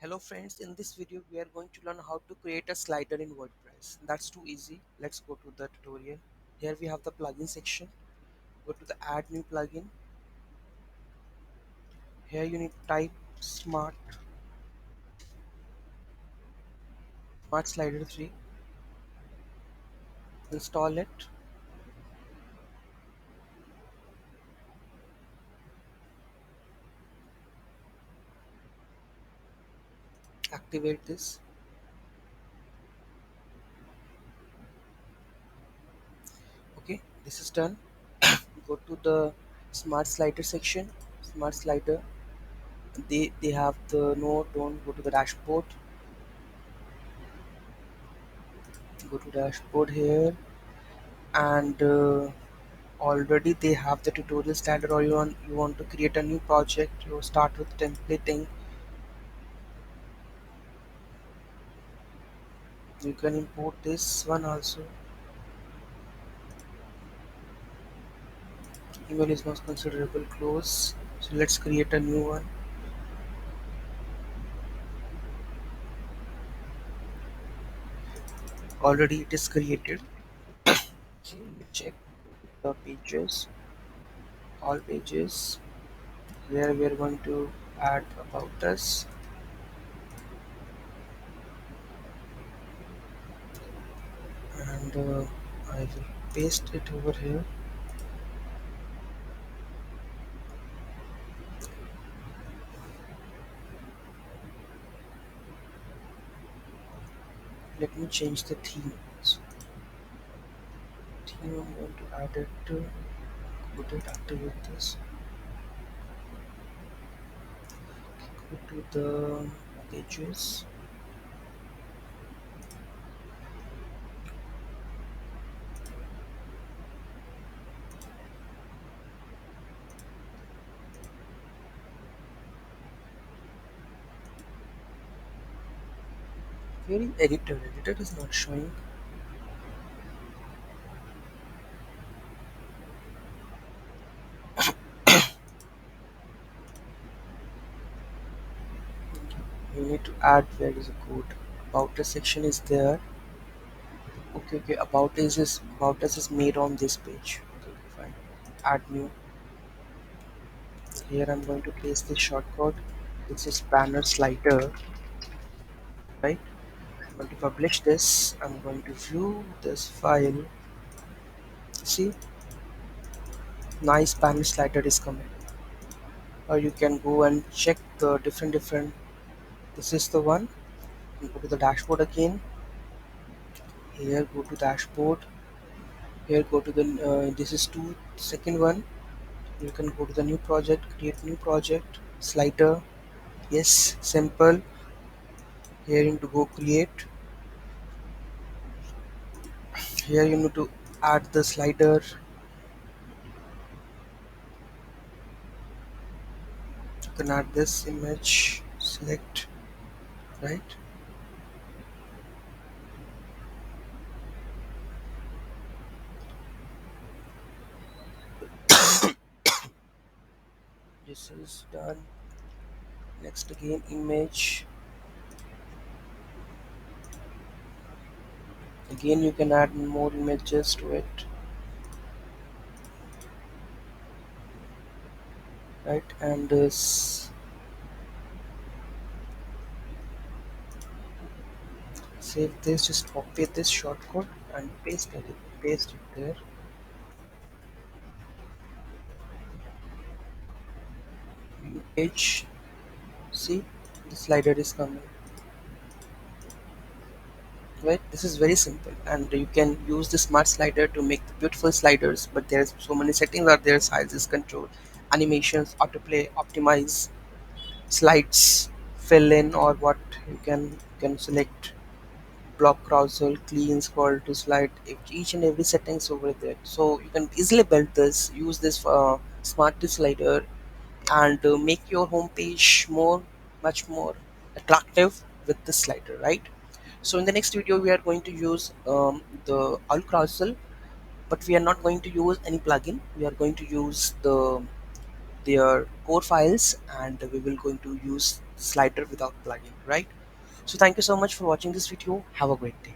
Hello friends, in this video we are going to learn how to create a slider in WordPress. That's too easy. Let's go to the tutorial. Here we have the plugin section. Go to the add new plugin. Here you need to type smart slider 3. Install it. Activate this. Okay, this is done. Go to the smart slider section. Smart slider. They have the no, don't go to the dashboard. Go to dashboard here and already they have the tutorial standard, or you want to create a new project, you start with templating. You can import this one also. Email is not considerable close, so let's create a new one. Already it is created. Okay, check the pages, all pages. Here we are going to add about us, and I will paste it over here. Let me change the theme. So theme I'm going to add it to. Put it, activate this. Go to the pages. Where is editor? Editor is not showing. You need to add where is the code. About us section is there. Okay, okay. About us is made on this page. Okay, okay, fine. Add new. Here I'm going to paste this shortcode. This is banner slider, right? I'm going to publish this. I'm going to view this file. See, nice banner slider is coming. Or you can go and check the different. This is the one. You go to the dashboard again. Here, go to dashboard. Here, go to the this is two second one. You can go to the new project, create new project, slider. Yes, simple. Here you need to go create. Here you need to add the slider. You can add this image. Select, right. This is done. Next again image. Again you can add more images to it, right. And save this. Just copy this shortcode and paste it there. Page. See, the slider is coming, right. This is very simple, and you can use the smart slider to make the beautiful sliders, but there's so many settings are there: sizes, control, animations, autoplay, optimize, slides, fill in, or what. You can select block carousel, clean, scroll to slide. Each and every settings over there, so you can easily build this, use this smart slider, and make your home page much more attractive with this slider, right. So in the next video we are going to use the all carousel, but we are not going to use any plugin. We are going to use their core files, and we will going to use slider without plugin, right? So thank you so much for watching this video. Have a great day.